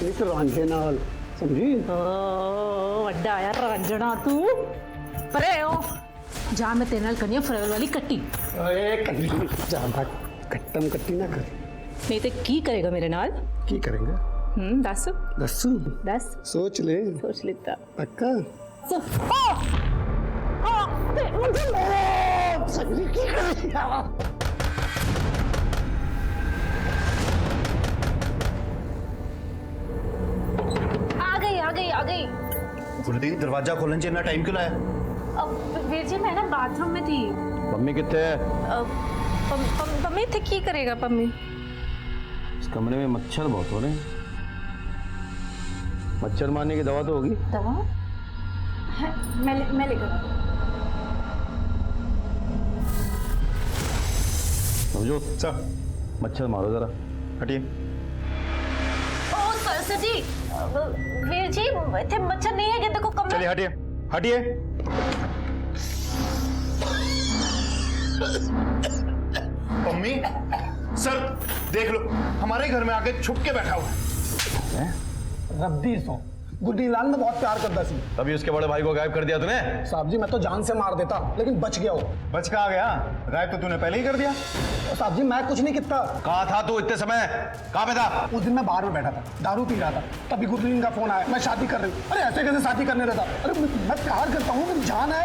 एक रांझे नाल समझी। ਵੱਡਾ ਆਇਆ ਰਾਂਝਣਾ ਤੂੰ ਪਰੇ ਹੋ ਜਾ ਮੈਂ ਤੇਰੇ ਨਾਲ ਕਰਨੀ ਫਰਵਲ ਵਾਲੀ ਕੱਟੀ। ਓਏ कट्टी ज्यादा कट्टम कट्टी ना कर। ਨਹੀਂ ਤੇ ਕੀ ਕਰੇਗਾ ਮੇਰੇ ਨਾਲ? की करेंगे? ਦੱਸ दस्सू ਦੱਸ सोच ले। ਸੋਚ ਲਿੱਤਾ पक्का समझी की करेगा? आ गई गुरदीप दरवाजा खोलने चाहिए ना, टाइम क्यों लाया? वीर जी मैं ना बाथरूम में थी। मम्मी कितने है? पम्मी थे की करेगा पम्मी? इस कमरे में मच्छर बहुत हो रहे हैं, मच्छर मारने की दवा तो होगी। दवा है, मैं लेकर समझो सर, मच्छर मारो जरा, हटिए। ओ सर जी वीर जी इतने मच्छर नहीं है, देखो कमरे। चलिए हटिए हटिए। मम्मी सर देख लो, हमारे घर में आके छुप के बैठा हुआ है। रब्दी सो गुड्डी लाल में बहुत प्यार करता सी। तभी उसके बड़े भाई को गायब कर दिया तूने। साहब जी मैं तो जान से मार देता लेकिन बच गया वो। बच कहाँ गया? गायब तो तूने पहले ही कर दिया। साहब जी मैं कुछ नहीं किया। कहाँ था तू इतने समय? कहाँ पे था? उस दिन मैं बाहर में बैठा था, दारू पी रहा था, तभी गुरलीन का फोन आया, मैं शादी कर रही हूँ। अरे ऐसे कैसे शादी करने रहता? अरे मैं प्यार करता हूँ, मेरी जान है।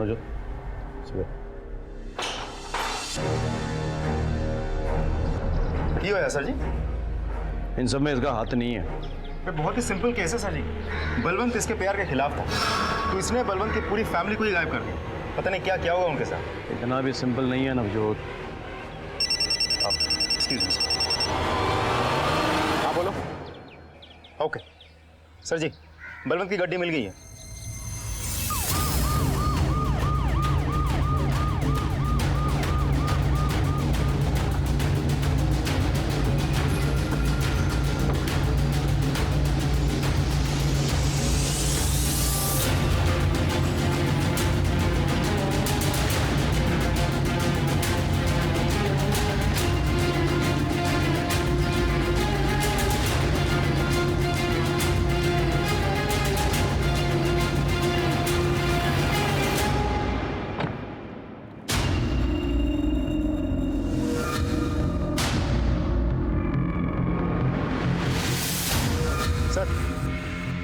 नजो है सर जी, इन सब में इसका हाथ नहीं है। बहुत ही सिंपल केस है सर जी। बलवंत इसके प्यार के खिलाफ था, तो इसने बलवंत की पूरी फैमिली को ही गायब कर दिया। पता नहीं क्या क्या होगा उनके साथ। इतना भी सिंपल नहीं है नवजोत। आप एक्सक्यूज मी सर। हाँ बोलो। ओके सर जी, बलवंत की गड्डी मिल गई है।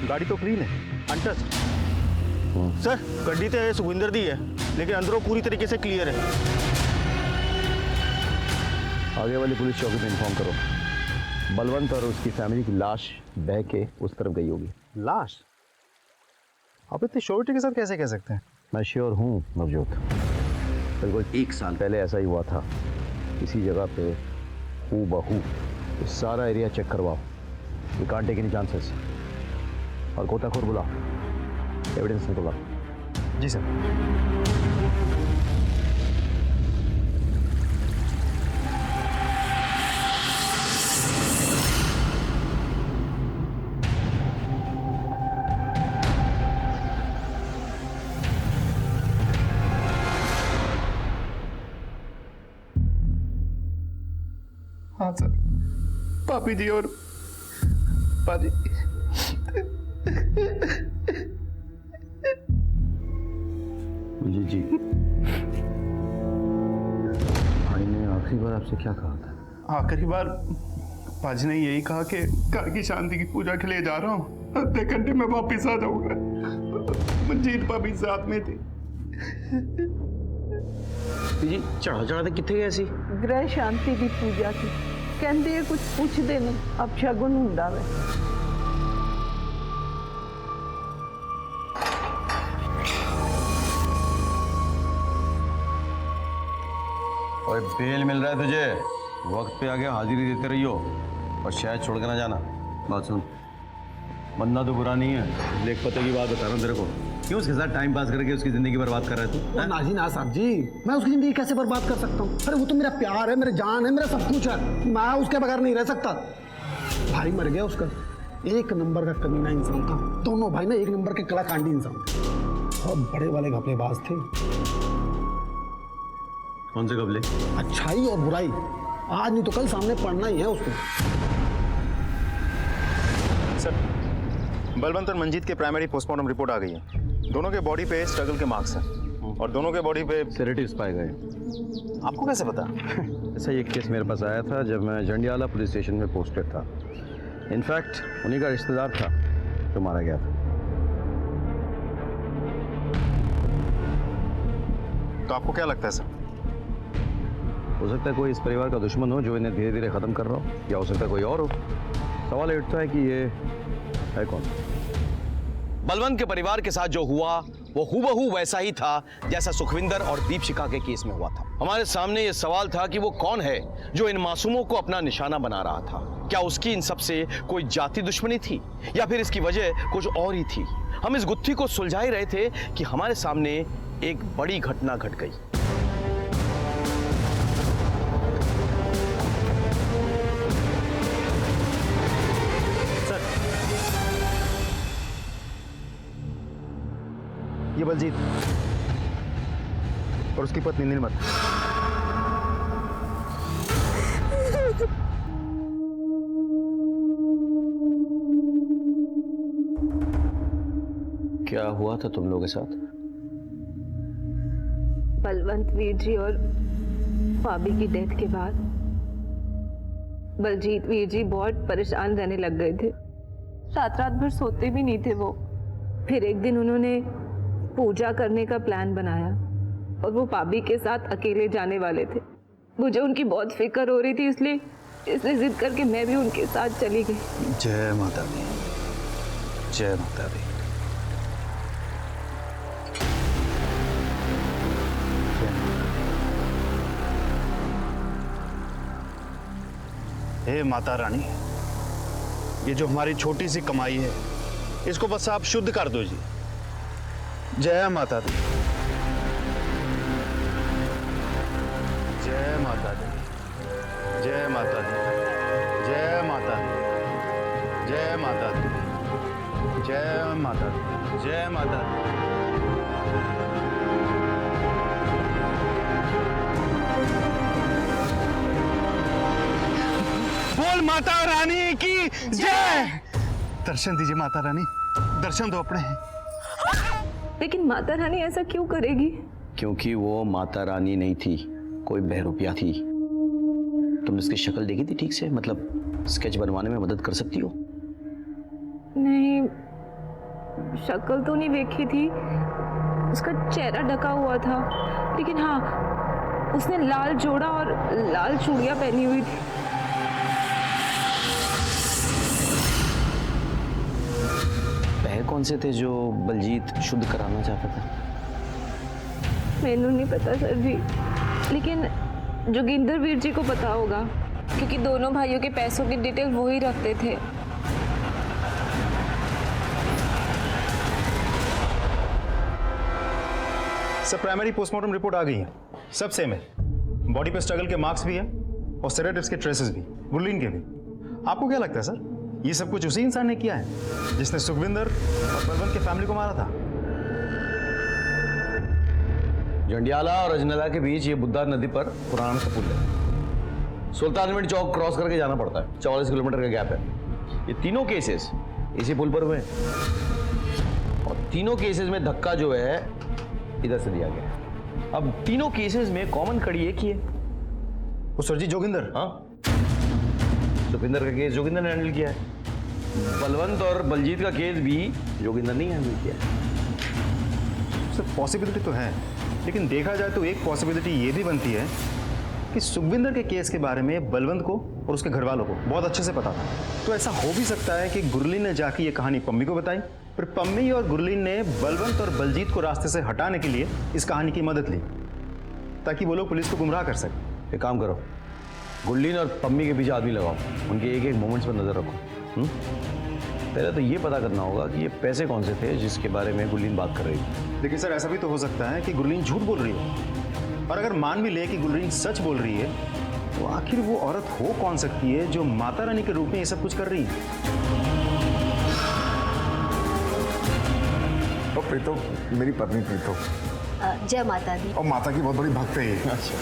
गाड़ी तो क्लीन है, अनटच्ड। सर गड्डी तो सुखविंदर दी है, लेकिन अंदरों पूरी तरीके से क्लियर है। आगे वाली पुलिस चौकी में इन्फॉर्म करो, बलवंत और उसकी फैमिली की लाश बह के उस तरफ गई होगी। लाश? आप इतनी श्योरिटी के साथ कैसे कह सकते हैं? मैं श्योर हूँ नवजोत, बिल्कुल 1 साल पहले ऐसा ही हुआ था इसी जगह पे हूबहू। सारा एरिया चेक करवाओ, we can't take any chances. और गोताखोर बुला, एविडेंस निकला। जी सर। हाँ सर, पापी जी और पाजी जी भाई ने आखिरी बार आपसे क्या कहा था? आखिरी बार पाजी ने यही कहा कि घर की शांति की पूजा के लिए जा रहा हूँ, आधे घंटे में वापिस आ जाऊंगा। मंजीत भाभी साथ में थी। जी चढ़ा चढ़ाते कितने गए सी? ग्रह शांति की पूजा की कहते कुछ पूछते नहीं, अब शगुन हुंदा वे। और बेल मिल रहा है तुझे, वक्त पे आके हाजिरी देते रहियो और शायद छोड़ के ना जाना। बात सुन, बंदा तो बुरा नहीं है, लेख पते की बात बता रहा हूँ तेरे को। क्यों उसके साथ टाइम पास करके उसकी जिंदगी बर्बाद कर रहा है तू? नाजी ना साहब जी, मैं उसकी जिंदगी कैसे बर्बाद कर सकता हूँ? अरे वो तो मेरा प्यार है, मेरी जान है, मेरा सब कुछ है, मैं उसके बगैर नहीं रह सकता। भाई मर गया उसका, 1 नंबर का कमीना इंसान था। दोनों भाई ना 1 नंबर के कलाकांडी इंसान थे, बहुत बड़े वाले घपलेबाज थे। कौन से घपले? अच्छाई और बुराई आज नहीं तो कल सामने पड़ना ही है उसको। बलवंत और मंजीत के प्राइमरी पोस्टमार्टम रिपोर्ट आ गई है। दोनों के बॉडी पे स्ट्रगल के मार्क्स हैं और दोनों के बॉडी पे सेडेटिव्स पाए गए। आपको कैसे पता? ऐसा एक केस मेरे पास आया था जब मैं जंडियाला पुलिस स्टेशन में पोस्टेड था। इनफैक्ट उन्हीं का रिश्तेदार था जो मारा गया था। तो आपको क्या लगता है सर? हो सकता है कोई इस परिवार का दुश्मन हो जो इन्हें धीरे धीरे खत्म कर रहा हो, या हो सकता है कोई और हो। सवाल ये उठता है कि ये है कौन? बलवंत के परिवार के साथ जो हुआ वो हूबहू वैसा ही था जैसा सुखविंदर और दीपशिखा के केस में हुआ था। हमारे सामने ये सवाल था कि वो कौन है जो इन मासूमों को अपना निशाना बना रहा था। क्या उसकी इन सब से कोई जाति दुश्मनी थी या फिर इसकी वजह कुछ और ही थी? हम इस गुत्थी को सुलझा ही रहे थे कि हमारे सामने एक बड़ी घटना घट गई। ये बलजीत और उसकी पत्नी नीलमत। क्या हुआ था तुम लोगों के साथ? बलवंत वीर जी और भाभी की डेथ के बाद बलजीत वीर जी बहुत परेशान रहने लग गए थे। रात रात भर सोते भी नहीं थे वो। फिर एक दिन उन्होंने पूजा करने का प्लान बनाया और वो भाभी के साथ अकेले जाने वाले थे। मुझे उनकी बहुत फिक्र हो रही थी, इसलिए जिद करके मैं भी उनके साथ चली गई। जय माता दी, जय माता दी। हे माता रानी, ये जो हमारी छोटी सी कमाई है इसको बस आप शुद्ध कर दो जी। जय माता दी, जय माता दी, जय माता दी, जय माता दी, जय माता दी, जय माता दी, जय माता दी। बोल माता रानी की जय। दर्शन दीजिए माता रानी, दर्शन दो अपने। लेकिन माता रानी ऐसा क्यों करेगी? क्योंकि वो माता रानी नहीं थी, कोई बहरूपिया थी। तुमने उसकी शक्ल देखी थी ठीक से? मतलब स्केच बनवाने में मदद कर सकती हो? नहीं, शक्ल तो नहीं देखी थी, उसका चेहरा ढका हुआ था। लेकिन हाँ, उसने लाल जोड़ा और लाल चूड़ियां पहनी हुई थी। पैर कौन से थे जो बलजीत शुद्ध कराना चाहता था? मैनू नहीं पता सर जी, लेकिन जोगिंदर वीर जी को पता होगा क्योंकि दोनों भाइयों के पैसों की डिटेल वो ही रखते थे। सब प्राइमरी पोस्टमार्टम रिपोर्ट आ गई है, सब सेम है। बॉडी पे स्ट्रगल के मार्क्स भी है और सेडेटिव्स के ट्रेसेस भी, गुरलीन के भी। आपको क्या लगता है सर, ये सब कुछ उसी इंसान ने किया है जिसने सुखविंदर और बलवंत के फैमिली को मारा था? जंडियाला और अजनला के बीच ये बुद्धा नदी पर पुराना सा पुल है। सुल्तानविंड चौक क्रॉस करके जाना पड़ता है, 44 किलोमीटर का गैप है। ये तीनों केसेस इसी पुल पर हुए और तीनों केसेस में धक्का जो है इधर से दिया गया। अब तीनों केसेस में कॉमन कड़ी एक ही है। वो सर जी जोगिंदर। हाँ, सुखविंदर का केस जोगिंदर ने हैंडल किया है। बलवंत और बलजीत का केस भी जोगिंदर ने हैंडल किया है। सर पॉसिबिलिटी तो है, लेकिन देखा जाए तो एक पॉसिबिलिटी ये भी बनती है कि सुखविंदर के केस के बारे में बलवंत को और उसके घर वालों को बहुत अच्छे से पता था। तो ऐसा हो भी सकता है कि गुरलीन ने जाके ये कहानी पम्मी को बताई, फिर पम्मी और गुरलीन ने बलवंत और बलजीत को रास्ते से हटाने के लिए इस कहानी की मदद ली ताकि वो लोग पुलिस को गुमराह कर सकें। एक काम करो, गुरलीन और पम्मी के पीछे आदमी लगाओ, उनके एक एक मोमेंट्स पर नजर रखो। पहले तो ये पता करना होगा कि ये पैसे कौन से थे जिसके बारे में गुरलीन बात कर रही थी। लेकिन सर ऐसा भी तो हो सकता है कि गुरलीन झूठ बोल रही हो, और अगर मान भी ले कि गुरलीन सच बोल रही है तो आखिर वो औरत हो कौन सकती है जो माता रानी के रूप में ये सब कुछ कर रही है? और प्रीतो मेरी पत्नी प्रीतो। जय माता दी। और माता की बहुत बड़ी भक्त है ये। अच्छा,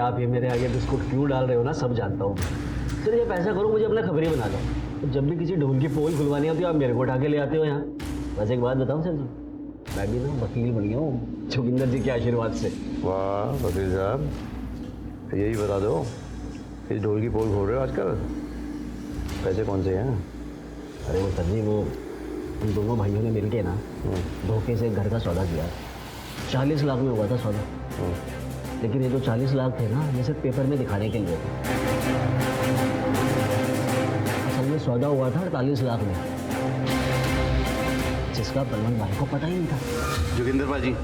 आप ये मेरे आगे बिस्कुट क्यों डाल रहे हो ना, सब जानता हूँ। सर ये पैसा करो, मुझे अपना खबरी बना दो। जब भी किसी ढोल की पोल खुलवानी होती है आप मेरे को उठा के ले आते हो यहाँ। बस एक बात बताऊँ सर जी, मैं भी ना वकील बन गया हूँ जोगिंदर जी के आशीर्वाद से। वाह वकील साहब, यही बता दो, इस ढोल की पोल खोल रहे हो आजकल, पैसे कौन से हैं? अरे वो सर जी, वो उन दोनों भाइयों ने मिलके ना धोखे से घर का सौदा किया। 40 लाख में हुआ था सौदा, लेकिन ये जो 40 लाख थे ना, ये सिर्फ पेपर में दिखाने के लिए थे। असल में सौदा हुआ था 48 लाख में, जिसका बलवंत भाई को पता ही नहीं था। जोगिंदर पाजी,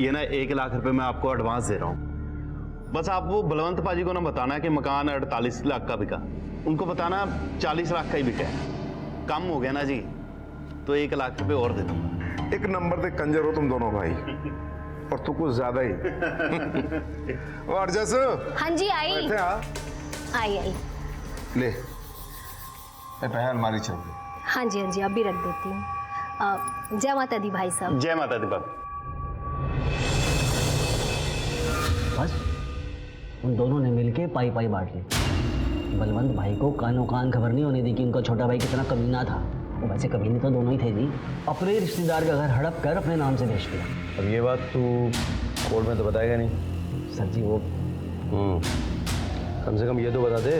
ये ना 1 लाख रुपए मैं आपको एडवांस दे रहा हूँ। बस आप वो बलवंत पाजी को ना बताना कि मकान 48 लाख का बिका, उनको बताना 40 लाख का ही बिका है। कम हो गया ना जी, तो 1 लाख रुपए और दे दूंगा। एक नंबर पे कंजर हो तुम दोनों भाई, और तू कुछ ज्यादा ही। और जैसे हाँ जी आई बैठे आ, आई आई। ले ये पहले अलमारी चल गई। हाँ जी हाँ जी, अभी रख देती हूँ। जय माता दी भाई साहब। जय माता दी बाबू। बस उन दोनों ने मिलके पाई पाई बांट ली। बलवंत भाई को कानों कान खबर नहीं होने दी कि उनका छोटा भाई कितना कमीना था। वो वैसे कमीने तो दोनों ही थे जी, अपने रिश्तेदार का घर हड़प कर अपने नाम से बेच दिया। अब ये बात तू कोर्ट में तो बताएगा नहीं? सर जी वो कम से कम ये तो बता दे,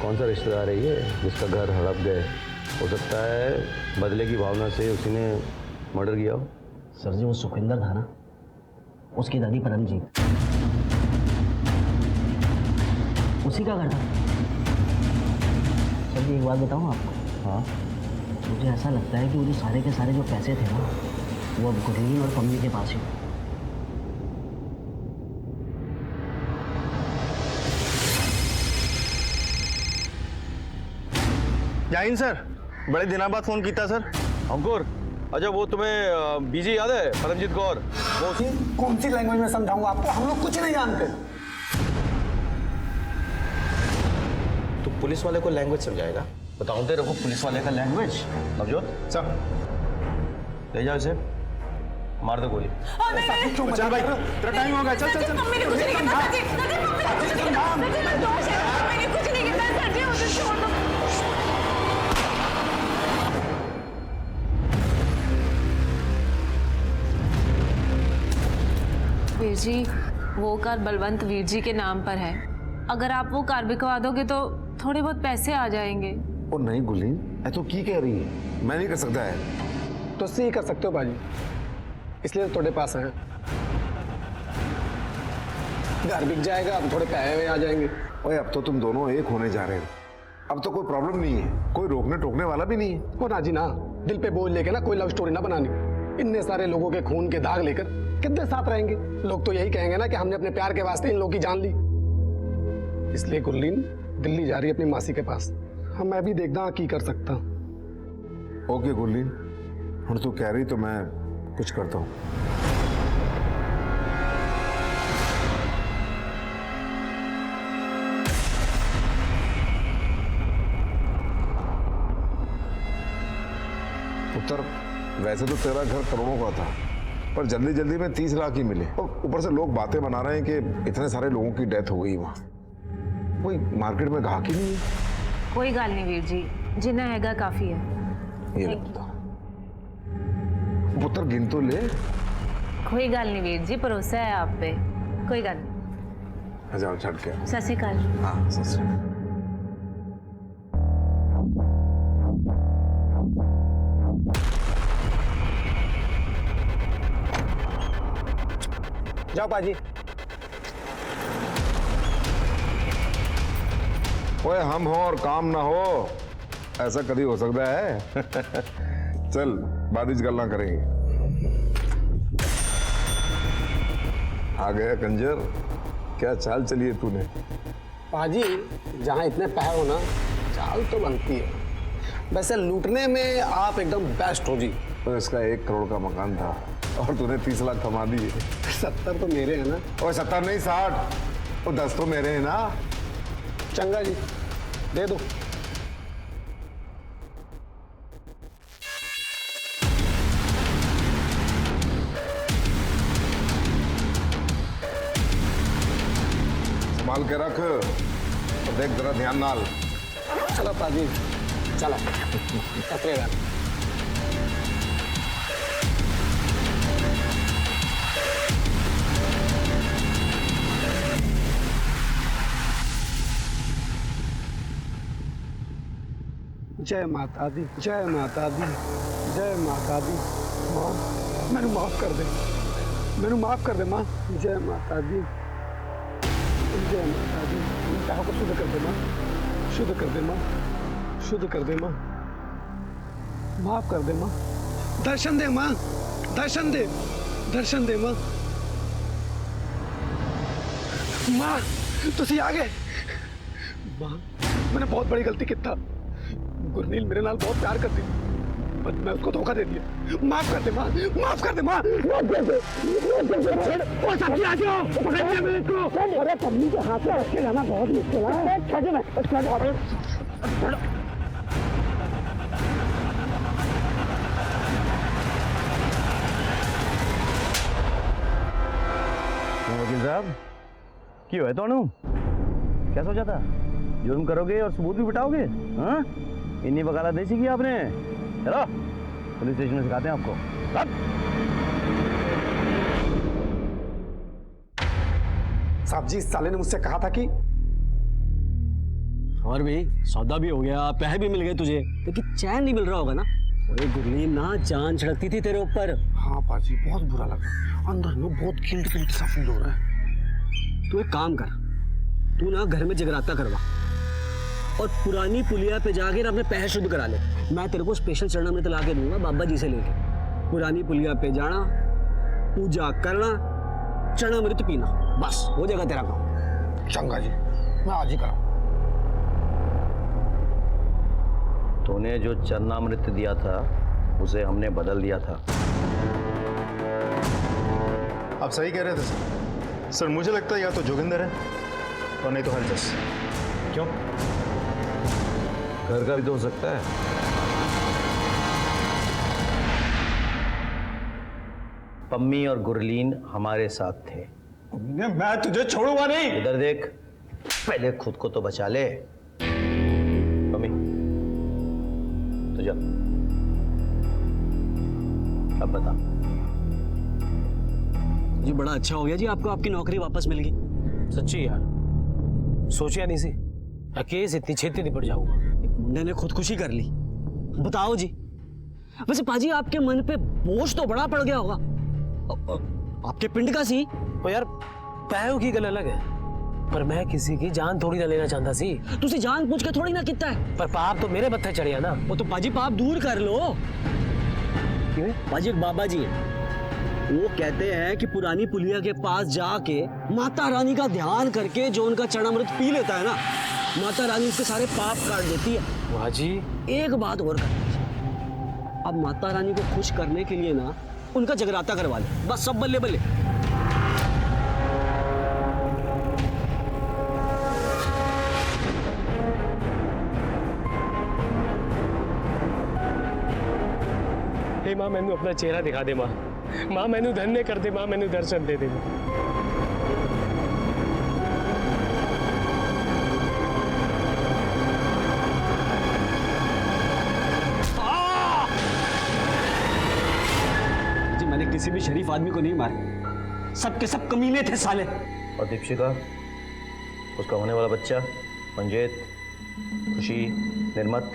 कौन सा रिश्तेदार है ये जिसका घर हड़प गए? हो सकता है बदले की भावना से उसी ने मर्डर किया हो। सर जी वो सुखविंदर था ना, उसकी दादी परमजीत, उसी का घर था। सर जी एक बात बताऊँ आपको? हाँ, मुझे ऐसा लगता है कि वो जो सारे के सारे जो पैसे थे ना, वो अब गुरलीन और पम्मी के पास ही। जाइन सर, बड़े दिनों बाद फोन किया सर। अंकुर, अच्छा वो तुम्हें बीजी याद है, परमजीत कौर? वो कौन सी लैंग्वेज में समझाऊंगा आपको, हम लोग कुछ नहीं जानते। तो पुलिस वाले को लैंग्वेज समझाएगा? बताऊं तेरे को पुलिस वाले का लैंग्वेज। नवजोत सर, ले जाओ इसे, मार दो गोली। चल भाई, तेरा टाइम हो गया, चल चल चल। वीर जी, वो कार बलवंत वीर जी के नाम पर है। अगर आप वो कार बिकवा दोगे तो थोड़े बहुत पैसे आ जाएंगे। ओ नहीं गुलीन, ऐ तो की कह रही है, मैं नहीं कर सकता है। तो सी कर सकते हो बाजी, इसलिए तो थोड़े पास हैं। घर बिक जाएगा, अब थोड़े पैसे आ जाएंगे। ओए अब तो तुम दोनों एक होने जा रहे हो, अब तो कोई प्रॉब्लम नहीं है, कोई रोकने टोकने वाला भी नहीं है। वो ना जी ना, दिल पे बोझ लेके ना कोई लव स्टोरी ना बनानी। इतने सारे लोगों के खून के दाग लेकर कितने साथ रहेंगे? लोग तो यही कहेंगे ना कि हमने अपने प्यार के वास्ते इन लोगों की जान ली। इसलिए गुरलीन दिल्ली जा रही है अपनी मासी के पास। हाँ मैं भी देखता की कर सकता। ओके गुरलीन, हुण तू कह रही तो मैं कुछ करता हूँ। उत्तर, वैसे तो तेरा घर करोड़ों का था, पर जल्दी जल्दी में 30 लाख ही मिले, और ऊपर से लोग बातें बना रहे हैं कि इतने सारे लोगों की डेथ हो गई वहां। कोई मार्केट में ग्राहक ही नहीं है। कोई गल नहीं वीर जी, जिन्ना हैगा काफी है। ये ले बता। पुत्र गिन तो ले। कोई गल नहीं वीर जी, भरोसा है आप पे, कोई गल नहीं। जाओ छड़ के। सत श्री अकाल। हाँ सत श्री अकाल। जाओ पाजी। ओए हम हो और काम ना हो, ऐसा कभी हो सकता है? चल बाद इस गल्ला करेंगे। आ गया कंजर, क्या चाल चली है तूने? पाजी जहाँ इतने पैसे हो ना, चाल तो बनती है। वैसे लूटने में आप एकदम बेस्ट हो जी। तो इसका 1 करोड़ का मकान था और तूने 30 लाख कमा दिए। 70 तो मेरे हैं ना। और 70 नहीं 60, और 10 तो मेरे हैं ना। चंगा जी, दे दो। संभाल के रख और देख जरा ध्यान नाल। चलो पाजी चलो कतरेगा। जय माता दी, जय माता दी, जय माता दी। माँ मैंने माफ कर दे, मैंने माफ कर दे माँ। जय माता दी, जय माता दी। चाहो को शुद्ध कर दे माँ, शुद्ध कर दे माँ, शुद्ध कर दे माँ, माफ कर दे माँ। दर्शन दे माँ, दर्शन दे, दर्शन दे माँ। माँ तुसी आ गए। माँ मैंने बहुत बड़ी गलती की था। गुरनील मेरे नाल बहुत प्यार करती, पर मैं उसको धोखा दे दिया। माफ कर दे माँ, माफ कर दे माँ। ओ सब आ जाओ, पकड़िए मेरे को। अरे पन्नी के हाथ में रख के जाना बहुत मुश्किल है। छोड़ मैं वकील साहब क्यों है तोनू? क्या सोचा था? जुर्म करोगे और सबूत भी बिठाओगे? हाँ इन्हीं वकालत देसी की आपने। चलो पुलिस स्टेशन में सिखाते हैं आपको। साहब जी इस साले ने मुझसे कहा था कि और भी सौदा भी हो गया, पैसे भी मिल गए तुझे, लेकिन चैन नहीं मिल रहा होगा ना। ओए गुरलीन ना जान छिड़कती थी तेरे ऊपर। हाँ पाजी बहुत बुरा लगा, अंदर में बहुत गिल्ट गिल्ट सा फील हो रहा है। तू एक काम कर, तू ना घर में जगराता करवा और पुरानी पुलिया पे जाके ना अपने पैसे शुद्ध करा ले। मैं तेरे को स्पेशल चरणामृत ला के दूंगा बाबा जी से लेके। पुरानी पुलिया पे जाना, पूजा करना, चरणामृत पीना, बस हो जाएगा तेरा काम। चंगा जी मैं आज ही कराऊं। तूने जो चरणामृत दिया था उसे हमने बदल दिया था। आप सही कह रहे थे सर। सर मुझे लगता है या तो जोगिंदर है और नहीं तो हरजस। क्यों? घर का भी तो हो सकता है। पम्मी और गुरलीन हमारे साथ थे। मैं तुझे छोड़ूंगा नहीं। इधर देख, पहले खुद को तो बचा ले। पम्मी तो जा, अब बता। जी बड़ा अच्छा हो गया जी, आपको आपकी नौकरी वापस मिल गई। सच्ची यार सोचा नहीं सी केस इतनी छेती निपट जाऊंगा। मुंडे ने खुदकुशी कर ली। बताओ जी, वैसे पाजी आपके मन पे बोझ तो बड़ा पड़ गया होगा। आपके पिंड का सी। तो यार पैरों की गल अलग है, पर मैं किसी की जान थोड़ी ना लेना चाहता सी। तुझे जान पूछ के थोड़ी ना कितना है, पर पाप तो मेरे मत्थे चढ़िया ना। वो तो पाजी पाप दूर कर लो। क्यों? पाजी एक बाबा जी है, वो कहते हैं कि पुरानी पुलिया के पास जाके माता रानी का ध्यान करके जो उनका चरणामृत पी लेता है ना, माता रानी उसके सारे पाप काट देती है। वाह जी। एक बात और कर, अब माता रानी को खुश करने के लिए ना उनका जगराता करवा ले, बस सब बल्ले बल्ले। हे मां मैनू अपना चेहरा दिखा दे। मां मां मैनू धन्य कर दे। मां मैनू दर्शन दे दे। जी मैंने किसी भी शरीफ आदमी को नहीं मारा, सबके सब कमीने थे साले। और दीपशिका, उसका होने वाला बच्चा मंजेत, खुशी, निर्मत,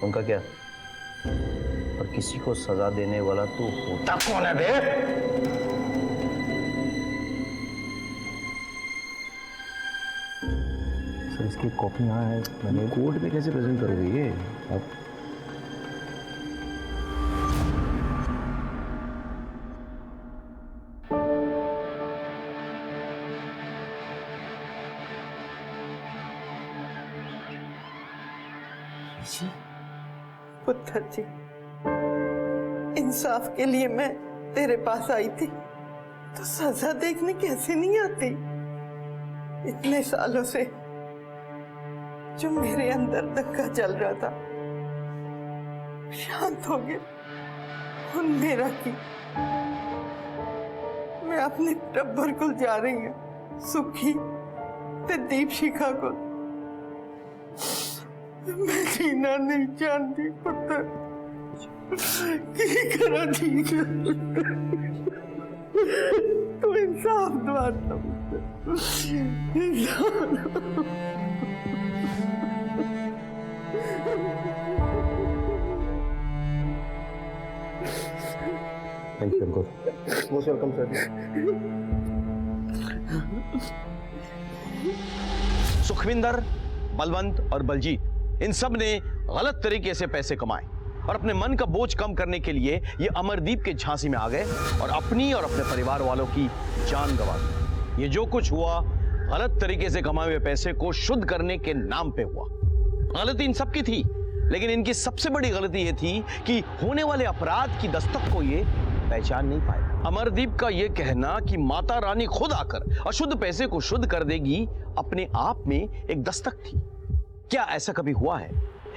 उनका क्या? और किसी को सजा देने वाला तू होता कौन है बे? सर इसकी कॉपी यहाँ है, मैंने कोर्ट में कैसे प्रेजेंट करोगे ये आप? पुत्र जी, इंसाफ के लिए मैं तेरे पास आई थी, तो सजा देखने कैसे नहीं आती? इतने सालों से जो मेरे अंदर दंगा चल रहा था शांत हो गया। और मेरा की मैं अपने टब्बर को जा रही हूँ, सुखी ते दीपशिखा को मैं जीना नहीं चाहती पुत्र की करा ठीक है तो इंसाफ दवाता thank you Ankur. Most welcome sir. Sukhwinder, Balwant और बलजीत इन सब ने गलत तरीके से पैसे कमाए और अपने मन का बोझ कम करने के लिए ये अमरदीप के झांसी में आ गए और अपनी और अपने परिवार वालों की जान गंवा दी। ये जो कुछ हुआ गलत तरीके से कमाए हुए पैसे को शुद्ध करने के नाम पे हुआ। गलती इन सबकी थी, लेकिन इनकी सबसे बड़ी गलती ये थी कि होने वाले अपराध की दस्तक को ये पहचान नहीं पाए। अमरदीप का ये कहना कि माता रानी खुद आकर अशुद्ध पैसे को शुद्ध कर देगी अपने आप में एक दस्तक थी। क्या ऐसा कभी हुआ है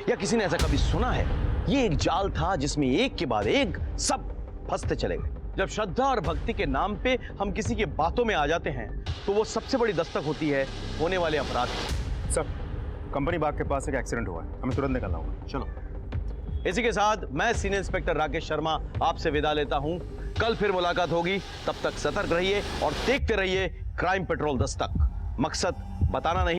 या किसी ने ऐसा कभी सुना है? ये एक जाल था जिसमें एक के बाद एक सब फंसते चले गए। जब श्रद्धा और भक्ति के नाम पे हम किसी के बातों में आ जाते हैं तो वो सबसे बड़ी दस्तक होती है होने वाले अपराध की। सर, कंपनी बाग के पास एक एक्सीडेंट हुआ है, हमें तुरंत निकलना होगा। चलो। इसी के साथ मैं सीनियर इंस्पेक्टर राकेश शर्मा आपसे विदा लेता हूं। कल फिर मुलाकात होगी, तब तक सतर्क रहिए और देखते रहिए क्राइम पेट्रोल दस्तक। मकसद बताना नहीं,